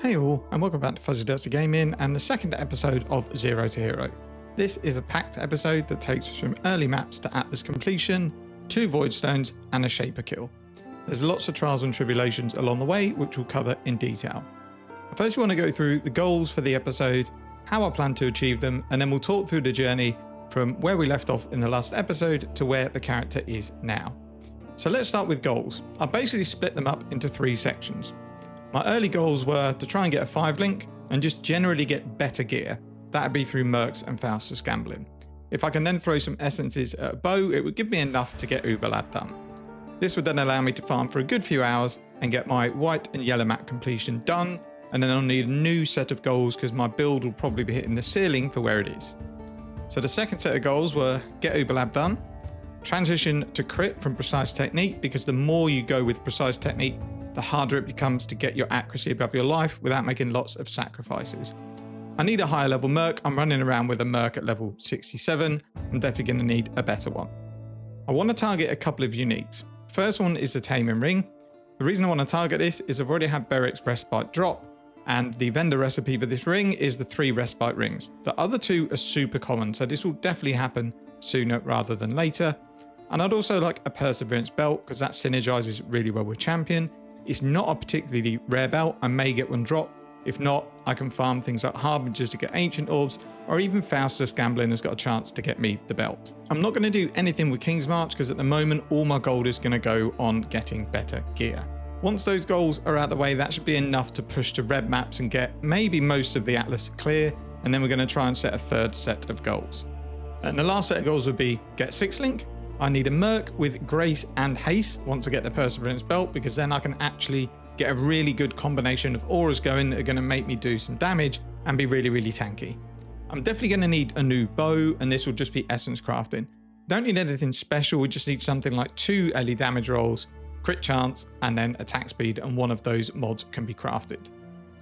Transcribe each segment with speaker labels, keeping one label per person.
Speaker 1: Hey all, and welcome back to Fuzzy Dirty Gaming and the second episode of Zero to Hero. This is a packed episode that takes us from early maps to Atlas completion, 2 Void Stones and a Shaper kill. There's lots of trials and tribulations along the way, which we'll cover in detail. First we want to go through the goals for the episode, how I plan to achieve them, and then we'll talk through the journey from where we left off in the last episode to where the character is now. So let's start with goals. I basically split them up into 3 sections. My early goals were to try and get a 5-link and just generally get better gear. That'd be through Mercs and Faustus gambling. If I can then throw some essences at a bow, it would give me enough to get Uber Lab done. This would then allow me to farm for a good few hours and get my white and yellow map completion done, and then I'll need a new set of goals because my build will probably be hitting the ceiling for where it is. So the second set of goals were get Uber Lab done, transition to crit from precise technique, because the more you go with precise technique, the harder it becomes to get your accuracy above your life without making lots of sacrifices. I need a higher level Merc. I'm running around with a Merc at level 67. I'm definitely going to need a better one. I want to target a couple of uniques. First one is the Taming Ring. The reason I want to target this is I've already had Beric's Respite drop, and the vendor recipe for this ring is the 3 Respite rings. The other 2 are super common, so this will definitely happen sooner rather than later. And I'd also like a Perseverance belt because that synergizes really well with Champion. It's not a particularly rare belt. I may get one drop. If not, I can farm things like Harbingers to get Ancient Orbs, or even Faustus Gambling has got a chance to get me the belt. I'm not going to do anything with King's March because at the moment all my gold is going to go on getting better gear. Once those goals are out of the way, that should be enough to push to red maps and get maybe most of the Atlas clear, and then we're going to try and set a third set of goals. And the last set of goals would be get 6-link. I need a Merc with Grace and Haste once I get the Perseverance belt, because then I can actually get a really good combination of auras going that are going to make me do some damage and be really, really tanky. I'm definitely going to need a new bow, and this will just be essence crafting. Don't need anything special, we just need something like 2 early damage rolls, crit chance, and then attack speed, and one of those mods can be crafted.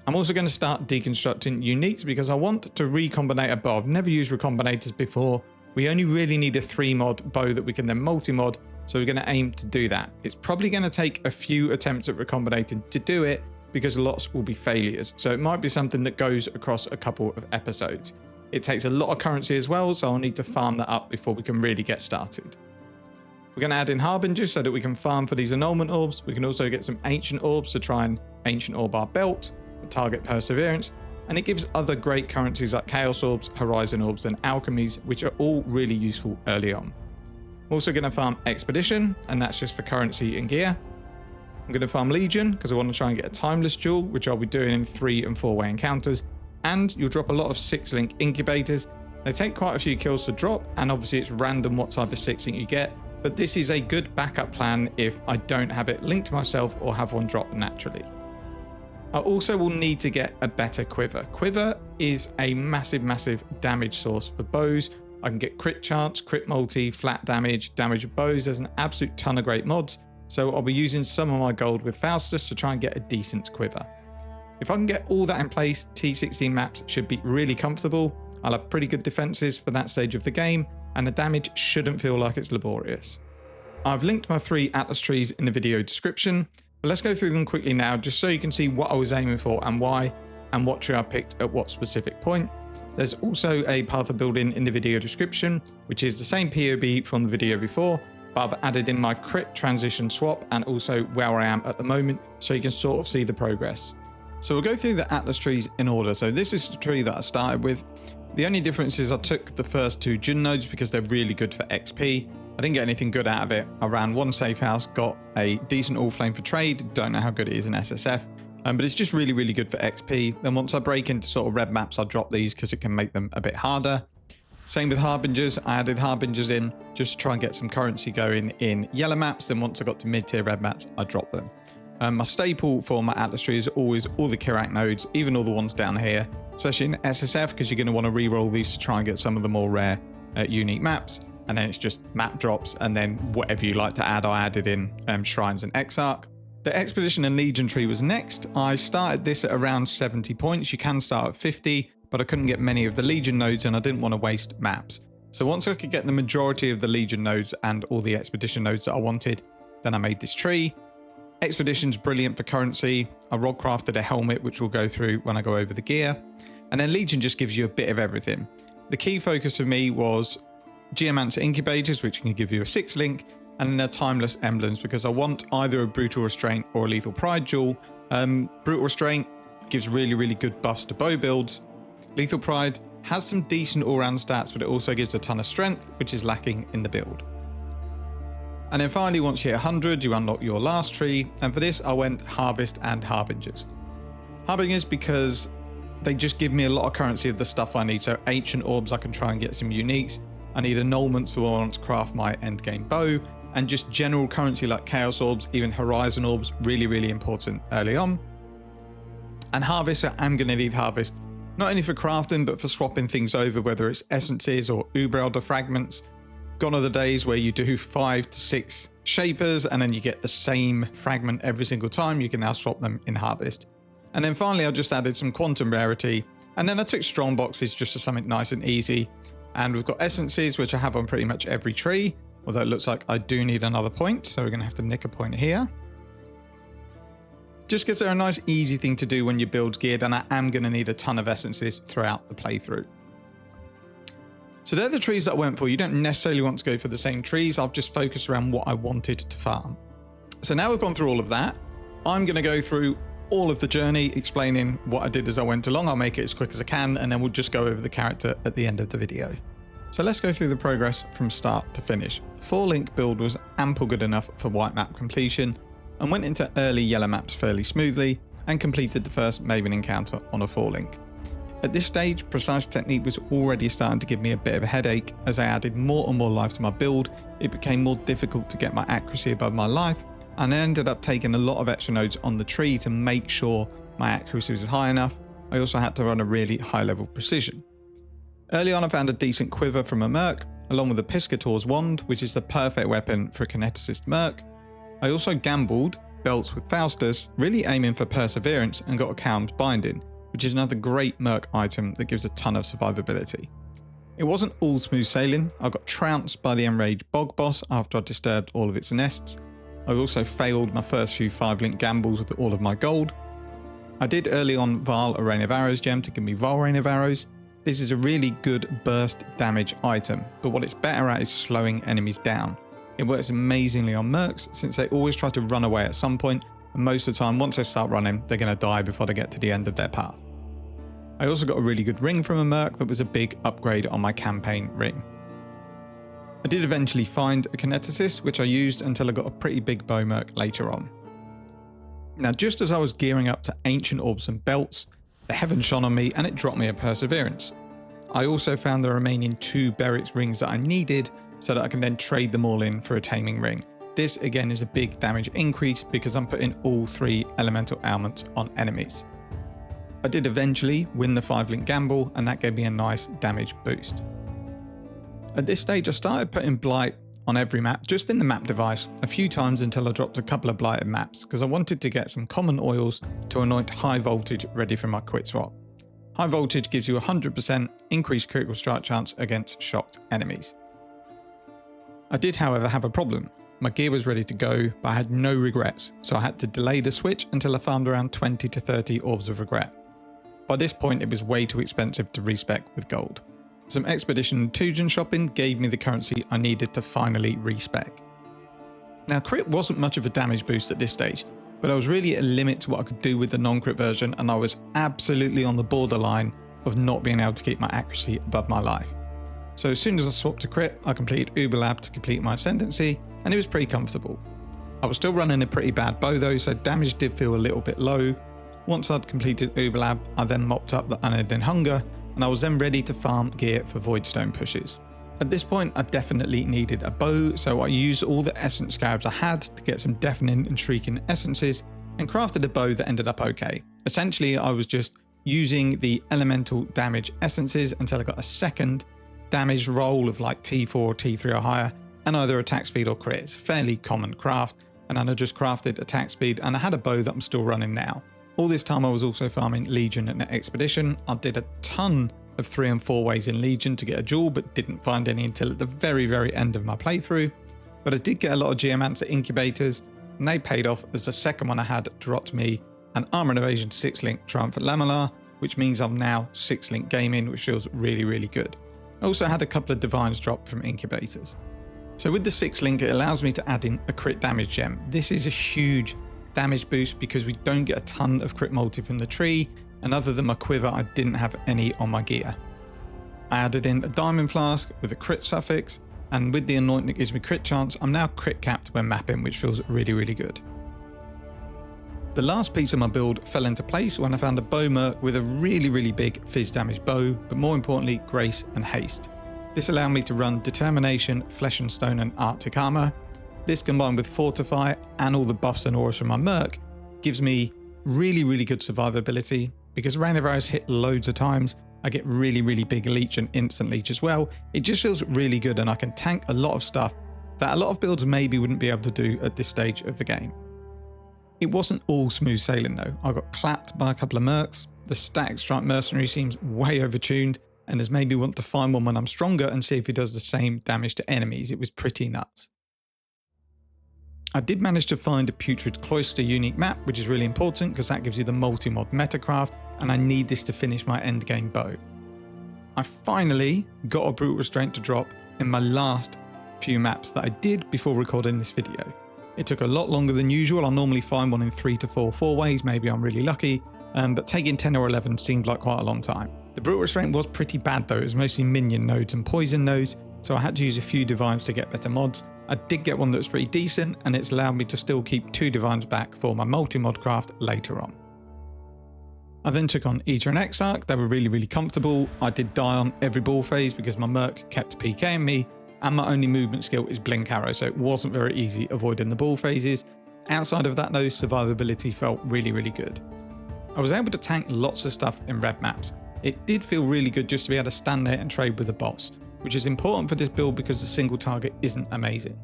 Speaker 1: I'm also going to start deconstructing uniques because I want to recombinate a bow. I've never used recombinators before. We only really need a 3-mod bow that we can then multi-mod, so we're going to aim to do that. It's probably going to take a few attempts at recombinating to do it because lots will be failures, so it might be something that goes across a couple of episodes. It takes a lot of currency as well, so I'll need to farm that up before we can really get started. We're going to add in Harbingers so that we can farm for these annulment orbs. We can also get some Ancient Orbs to try and Ancient Orb our belt, target Perseverance, and it gives other great currencies like Chaos Orbs, Horizon Orbs, and Alchemies, which are all really useful early on. I'm also going to farm Expedition, and that's just for currency and gear. I'm going to farm Legion, because I want to try and get a Timeless Jewel, which I'll be doing in 3- and 4-way encounters, and you'll drop a lot of 6-link Incubators. They take quite a few kills to drop, and obviously it's random what type of 6-link you get, but this is a good backup plan if I don't have it linked to myself or have one drop naturally. I also will need to get a better Quiver. Quiver is a massive, massive damage source for bows. I can get crit chance, crit multi, flat damage, damage of bows. There's an absolute ton of great mods. So I'll be using some of my gold with Faustus to try and get a decent Quiver. If I can get all that in place, T16 maps should be really comfortable. I'll have pretty good defenses for that stage of the game, and the damage shouldn't feel like it's laborious. I've linked my 3 Atlas trees in the video description. But let's go through them quickly now, just so you can see what I was aiming for and why, and what tree I picked at what specific point. There's also a path of building in the video description, which is the same POB from the video before, but I've added in my crit transition swap and also where I am at the moment, so you can sort of see the progress. So we'll go through the Atlas trees in order. So this is the tree that I started with. The only difference is I took the first 2 Jin nodes because they're really good for XP. I didn't get anything good out of it. I ran 1 safe house, got a decent all flame for trade. Don't know how good it is in SSF, but it's just really, really good for XP. Then once I break into sort of red maps, I'll drop these because it can make them a bit harder. Same with Harbingers. I added Harbingers in just to try and get some currency going in yellow maps. Then once I got to mid-tier red maps, I dropped them. My staple for my Atlas tree is always all the Kirak nodes, even all the ones down here, especially in SSF, because you're going to want to re-roll these to try and get some of the more rare unique maps. And then it's just map drops, and then whatever you like to add, I added in Shrines and Exarch. The Expedition and Legion tree was next. I started this at around 70 points. You can start at 50, but I couldn't get many of the Legion nodes, and I didn't want to waste maps. So once I could get the majority of the Legion nodes and all the Expedition nodes that I wanted, then I made this tree. Expedition's brilliant for currency. I rod crafted a helmet, which we'll go through when I go over the gear. And then Legion just gives you a bit of everything. The key focus for me was Geomancer Incubators, which can give you a 6 link, and then their Timeless Emblems, because I want either a Brutal Restraint or a Lethal Pride duel. Brutal Restraint gives really, really good buffs to bow builds. Lethal Pride has some decent all-round stats, but it also gives a ton of strength, which is lacking in the build. And then finally, once you hit 100, you unlock your last tree. And for this, I went Harvest and Harbingers. Harbingers because they just give me a lot of currency of the stuff I need. So Ancient Orbs, I can try and get some uniques. I need annulments for when I want to craft my endgame bow. And just general currency like Chaos Orbs, even Horizon Orbs, really, really important early on. And Harvest, so I'm going to need Harvest, not only for crafting, but for swapping things over, whether it's essences or Uber Elder fragments. Gone are the days where you do 5 to 6 shapers and then you get the same fragment every single time. You can now swap them in Harvest. And then finally, I just added some quantum rarity. And then I took strong boxes just for something nice and easy. And we've got essences, which I have on pretty much every tree. Although it looks like I do need another point. So we're going to have to nick a point here. Just because they're a nice, easy thing to do when you build geared. And I am going to need a ton of essences throughout the playthrough. So they're the trees that I went for. You don't necessarily want to go for the same trees. I've just focused around what I wanted to farm. So now we've gone through all of that. I'm going to go through all of the journey, explaining what I did as I went along. I'll make it as quick as I can, and then we'll just go over the character at the end of the video. So let's go through the progress from start to finish. The 4-link build was ample good enough for white map completion, and went into early yellow maps fairly smoothly, and completed the first Maven encounter on a 4-link. At this stage, precise technique was already starting to give me a bit of a headache. As I added more and more life to my build, it became more difficult to get my accuracy above my life, and I ended up taking a lot of extra nodes on the tree to make sure my accuracy was high enough. I also had to run a really high level precision. Early on, I found a decent quiver from a merc, along with a Piscator's wand, which is the perfect weapon for a kineticist merc. I also gambled belts with Faustus, really aiming for perseverance, and got a Calm's binding, which is another great merc item that gives a ton of survivability. It wasn't all smooth sailing. I got trounced by the enraged bog boss after I disturbed all of its nests. I also failed my first few 5-link gambles with all of my gold. I did early on Vaal a Rain of Arrows gem to give me Vaal Rain of Arrows. This is a really good burst damage item, but what it's better at is slowing enemies down. It works amazingly on mercs since they always try to run away at some point, and most of the time once they start running, they're going to die before they get to the end of their path. I also got a really good ring from a merc that was a big upgrade on my campaign ring. I did eventually find a kineticist, which I used until I got a pretty big bow merc later on. Now, just as I was gearing up to Ancient Orbs and Belts, the heaven shone on me and it dropped me a Perseverance. I also found the remaining 2 Beric's rings that I needed so that I can then trade them all in for a Taming Ring. This again is a big damage increase because I'm putting all 3 elemental ailments on enemies. I did eventually win the 5-link gamble, and that gave me a nice damage boost. At this stage, I started putting Blight on every map, just in the map device, a few times until I dropped a couple of blighted maps, because I wanted to get some common oils to anoint high voltage ready for my quick swap. High voltage gives you 100% increased critical strike chance against shocked enemies. I did, however, have a problem. My gear was ready to go, but I had no regrets, so I had to delay the switch until I farmed around 20 to 30 Orbs of Regret. By this point, it was way too expensive to respec with gold. Some Expedition and Tujen shopping gave me the currency I needed to finally respec. Now, crit wasn't much of a damage boost at this stage, but I was really at a limit to what I could do with the non-crit version, and I was absolutely on the borderline of not being able to keep my accuracy above my life. So as soon as I swapped to crit, I completed Uber Lab to complete my Ascendancy, and it was pretty comfortable. I was still running a pretty bad bow though, so damage did feel a little bit low. Once I'd completed Uber Lab, I then mopped up the Unending Hunger, and I was then ready to farm gear for Voidstone pushes. At this point, I definitely needed a bow, so I used all the essence scarabs I had to get some deafening and shrieking essences, and crafted a bow that ended up okay. Essentially, I was just using the elemental damage essences until I got a second damage roll of like T4 or T3 or higher, and either attack speed or crit. It's a fairly common craft, and then I just crafted attack speed, and I had a bow that I'm still running now. All this time I was also farming Legion and Expedition. I did a ton of 3 and 4 ways in Legion to get a jewel, but didn't find any until at the very end of my playthrough. But I did get a lot of Geomancer Incubators, and they paid off as the second one I had dropped me an Armor and Evasion 6-link Triumphant Lamellar, which means I'm now 6-link gaming, which feels really, really good. I also had a couple of Divines drop from Incubators. So with the 6-link, it allows me to add in a crit damage gem. This is a huge damage boost because we don't get a ton of crit multi from the tree, and other than my quiver, I didn't have any on my gear. I added in a Diamond Flask with a crit suffix, and with the Anoint that gives me crit chance, I'm now crit capped when mapping, which feels really, really good. The last piece of my build fell into place when I found a bow merc with a really, really big fizz damage bow, but more importantly, grace and haste. This allowed me to run Determination, Flesh and Stone and Arctic Armor. This combined with Fortify and all the buffs and auras from my merc gives me really, really good survivability. Because Rain of Arrows hit loads of times, I get really, really big leech and instant leech as well. It just feels really good and I can tank a lot of stuff that a lot of builds maybe wouldn't be able to do at this stage of the game. It wasn't all smooth sailing though. I got clapped by a couple of mercs. The Static Strike Mercenary seems way overtuned and has made me want to find one when I'm stronger and see if he does the same damage to enemies. It was pretty nuts. I did manage to find a Putrid Cloister unique map, which is really important because that gives you the multi-mod metacraft, and I need this to finish my endgame bow. I finally got a Brutal Restraint to drop in my last few maps that I did before recording this video. It took a lot longer than usual. I'll normally find one in 3 to 4 4-ways, maybe I'm really lucky, but taking 10 or 11 seemed like quite a long time. The Brutal Restraint was pretty bad though. It was mostly minion nodes and poison nodes, so I had to use a few divines to get better mods. I did get one that was pretty decent, and it's allowed me to still keep 2 divines back for my multi-mod craft later on. I then took on Eater and Exarch. They were really, really comfortable. I did die on every ball phase because my merc kept PKing me, and my only movement skill is Blink Arrow, so it wasn't very easy avoiding the ball phases. Outside of that though, survivability felt really, really good. I was able to tank lots of stuff in red maps. It did feel really good just to be able to stand there and trade with the boss, which is important for this build because the single target isn't amazing.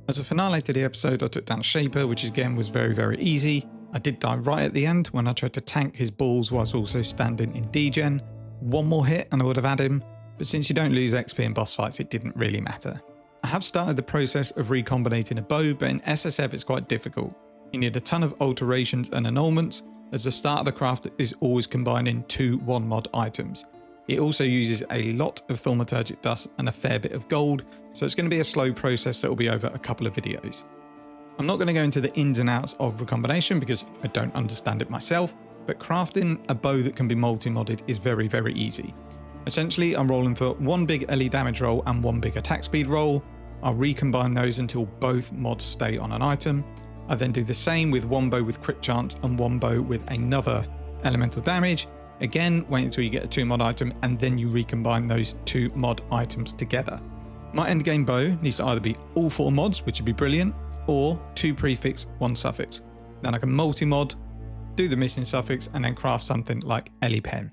Speaker 1: As a finale to the episode, I took down Shaper, which again was very, very easy. I did die right at the end when I tried to tank his balls whilst also standing in degen. One more hit and I would have had him, but since you don't lose XP in boss fights, it didn't really matter. I have started the process of recombinating a bow, but in SSF it's quite difficult. You need a ton of alterations and annulments, as the start of the craft is always combining 2 1-mod items. It also uses a lot of thaumaturgic dust and a fair bit of gold, so it's going to be a slow process that will be over a couple of videos. I'm not going to go into the ins and outs of recombination because I don't understand it myself, but crafting a bow that can be multi-modded is very, very easy. Essentially, I'm rolling for 1 big LE damage roll and 1 big attack speed roll. I'll recombine those until both mods stay on an item. I then do the same with 1 bow with crit chance and 1 bow with another elemental damage. Again, wait until you get a 2-mod item and then you recombine those 2 mod items together. My endgame bow needs to either be all 4 mods, which would be brilliant, or 2 prefix, 1 suffix. Then I can multi-mod, do the missing suffix, and then craft something like Ellie Pen.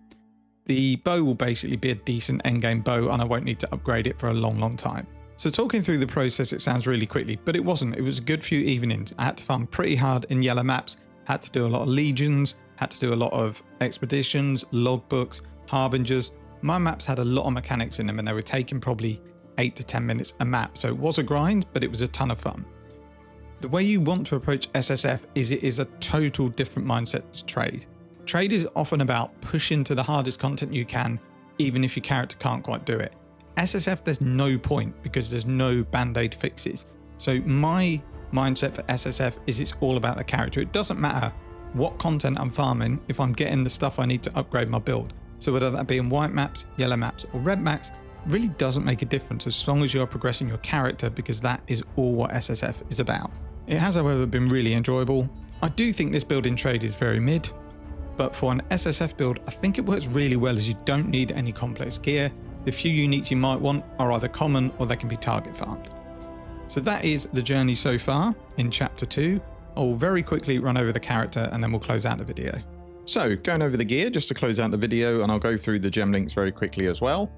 Speaker 1: The bow will basically be a decent endgame bow and I won't need to upgrade it for a long, long time. So talking through the process, it sounds really quickly, but it wasn't. It was a good few evenings. I had to farm pretty hard in yellow maps, had to do a lot of legions, had to do a lot of expeditions, logbooks, harbingers. My maps had a lot of mechanics in them and they were taking probably 8 to 10 minutes a map. So it was a grind, but it was a ton of fun. The way you want to approach SSF is it is a total different mindset to trade. Trade is often about pushing to the hardest content you can, even if your character can't quite do it. SSF, there's no point because there's no band-aid fixes. So my mindset for SSF is it's all about the character. It doesn't matter what content I'm farming if I'm getting the stuff I need to upgrade my build. So whether that be in white maps, yellow maps, or red maps, really doesn't make a difference as long as you're progressing your character, because that is all what SSF is about. It has, however, been really enjoyable. I do think this build in trade is very mid, but for an SSF build, I think it works really well as you don't need any complex gear. The few uniques you might want are either common or they can be target farmed. So that is the journey so far in chapter 2. I'll very quickly run over the character and then we'll close out the video. So going over the gear just to close out the video, and I'll go through the gem links very quickly as well.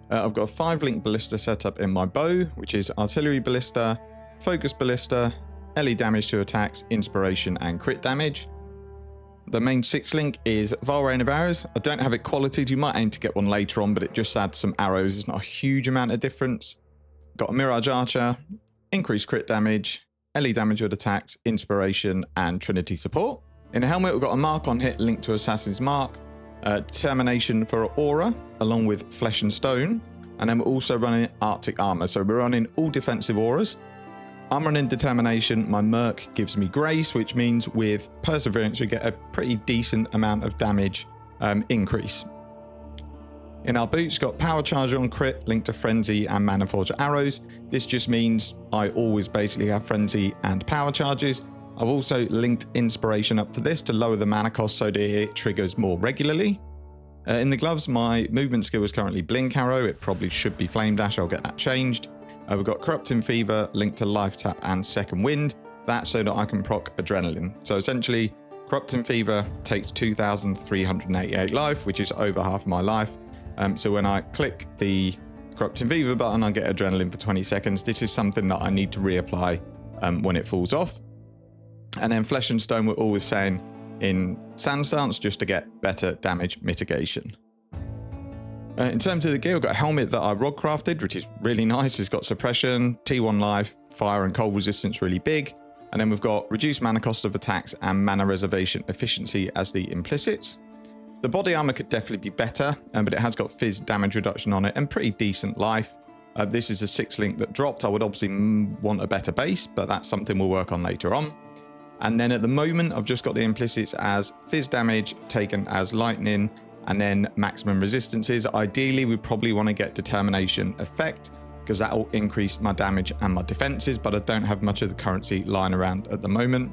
Speaker 1: I've got a 5-link ballista set up in my bow, which is artillery ballista, focus ballista, LE damage to attacks, inspiration and crit damage. The main 6-link is Rain of Arrows. I don't have it qualityed. You might aim to get one later on, but it just adds some arrows. It's not a huge amount of difference. Got a Mirage Archer, increased crit damage, LE damage with attacks, inspiration, and Trinity support. In the helmet, we've got a mark on hit linked to Assassin's Mark, determination for aura, along with flesh and stone, and then we're also running Arctic armor. So we're running all defensive auras. I'm running determination. My merc gives me grace, which means with perseverance, we get a pretty decent amount of damage increase. In our boots, got power charger on crit linked to frenzy and mana forger arrows. This just means I always basically have frenzy and power charges. I've also linked inspiration up to this to lower the mana cost so that it triggers more regularly. In the gloves, my movement skill is currently blink arrow. It probably should be flame dash. I'll get that changed. We've got corrupting fever linked to life tap and second wind. That's so that I can proc adrenaline. So essentially, corrupting fever takes 2,388 life, which is over half my life. So when I click the corrupting fever button, I get adrenaline for 20 seconds. This is something that I need to reapply when it falls off. And then flesh and stone, we're always saying in sand stance just to get better damage mitigation. In terms of the gear, I've got a helmet that I rod crafted, which is really nice. It's got suppression, T1 life, fire and cold resistance really big. And then we've got reduced mana cost of attacks and mana reservation efficiency as the implicits. The body armor could definitely be better, but it has got fizz damage reduction on it and pretty decent life. This is a 6 link that dropped. I would obviously want a better base, but that's something we'll work on later on. And then at the moment, I've just got the implicits as fizz damage taken as lightning, and then maximum resistances. Ideally, we probably want to get determination effect because that will increase my damage and my defenses, but I don't have much of the currency lying around at the moment.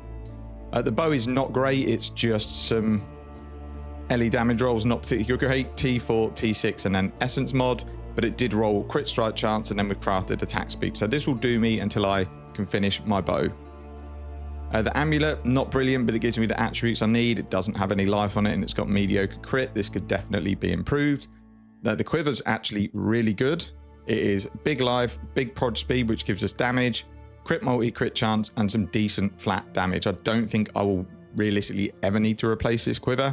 Speaker 1: The bow is not great. It's just some LE damage rolls, not particularly great. T4, T6, and then essence mod, but it did roll crit strike chance, and then we crafted attack speed. So this will do me until I can finish my bow. The amulet, not brilliant, but it gives me the attributes I need. It doesn't have any life on it, and it's got mediocre crit. This could definitely be improved. The quiver's actually really good. It is big life, big prod speed, which gives us damage, crit multi, crit chance, and some decent flat damage. I don't think I will realistically ever need to replace this quiver.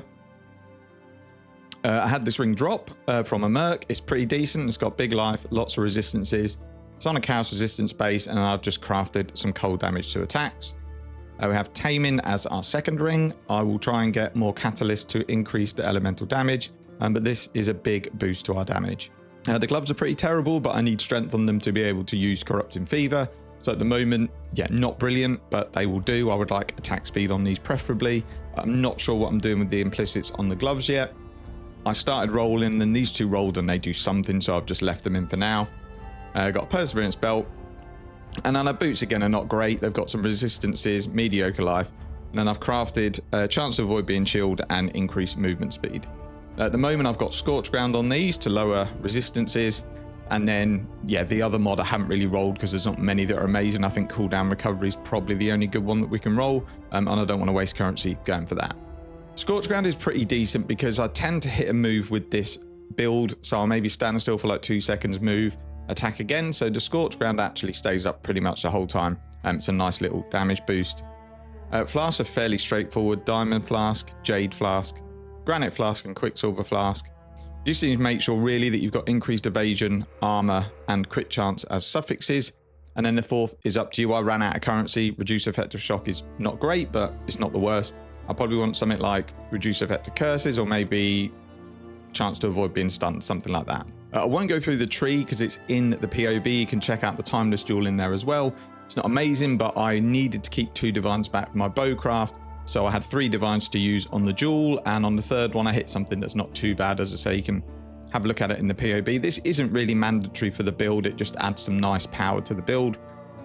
Speaker 1: I had this ring drop from a merc. It's pretty decent. It's got big life, lots of resistances. It's on a chaos resistance base, and I've just crafted some cold damage to attacks. We have Taming as our second ring. I will try and get more catalyst to increase the elemental damage, but this is a big boost to our damage. The gloves are pretty terrible, but I need strength on them to be able to use Corrupting Fever. So at the moment, yeah, not brilliant, but they will do. I would like attack speed on these preferably. I'm not sure what I'm doing with the implicits on the gloves yet. I started rolling, and these two rolled and they do something, so I've just left them in for now. Got a Perseverance belt. And then our boots again are not great. They've got some resistances, mediocre life. And then I've crafted a chance to avoid being chilled and increase movement speed. At the moment, I've got Scorch Ground on these to lower resistances. And then, yeah, the other mod I haven't really rolled because there's not many that are amazing. I think cooldown recovery is probably the only good one that we can roll. And I don't want to waste currency going for that. Scorch Ground is pretty decent because I tend to hit a move with this build. So I'll maybe stand still for like 2 seconds, move, attack again. So the Scorch Ground actually stays up pretty much the whole time. It's a nice little damage boost. Flasks are fairly straightforward. Diamond Flask, Jade Flask, Granite Flask, and Quicksilver Flask. You just need to make sure really that you've got increased evasion, armor, and crit chance as suffixes. And then the fourth is up to you. I ran out of currency. Reduce effective shock is not great, but it's not the worst. I probably want something like reduce effective curses, or maybe chance to avoid being stunned, something like that. I won't go through the tree because it's in the POB. You can check out the timeless jewel in there as well. It's not amazing, but I needed to keep 2 divines back for my bowcraft. So I had 3 divines to use on the jewel, and on the third one I hit something that's not too bad. As I say, you can have a look at it in the POB. This isn't really mandatory for the build. It just adds some nice power to the build.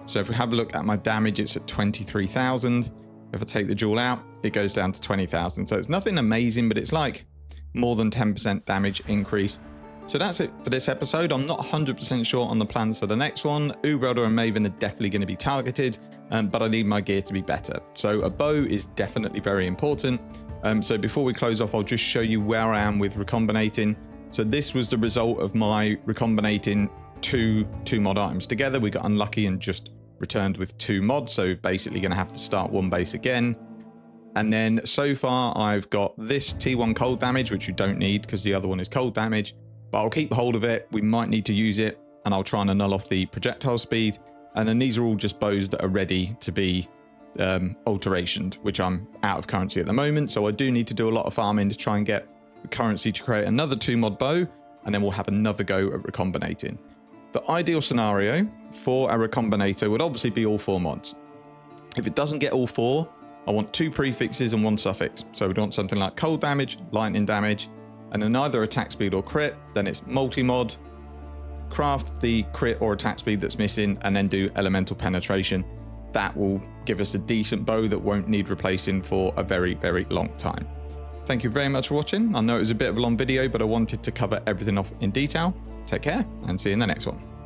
Speaker 1: So if we have a look at my damage, it's at 23,000. If I take the jewel out, it goes down to 20,000. So it's nothing amazing, but it's like more than 10% damage increase. So that's it for this episode. I'm not 100% sure on the plans for the next one. Ubrelder and Maven are definitely going to be targeted, but I need my gear to be better. So a bow is definitely very important. So before we close off, I'll just show you where I am with recombinating. So this was the result of my recombinating two mod items together. We got unlucky and just returned with 2 mods. So basically going to have to start 1 base again. And then so far I've got this T1 cold damage, which you don't need because the other one is cold damage. But I'll keep hold of it. We might need to use it, and I'll try and annul off the projectile speed. And then these are all just bows that are ready to be alterationed, which I'm out of currency at the moment. So I do need to do a lot of farming to try and get the currency to create another 2-mod bow, and then we'll have another go at recombinating. The ideal scenario for a recombinator would obviously be all 4 mods. If it doesn't get all 4, I want 2 prefixes and 1 suffix. So we'd want something like cold damage, lightning damage, and then either attack speed or crit. Then it's multi-mod, craft the crit or attack speed that's missing, and then do elemental penetration. That will give us a decent bow that won't need replacing for a very, very long time. Thank you very much for watching. I know it was a bit of a long video, but I wanted to cover everything off in detail. Take care and see you in the next one.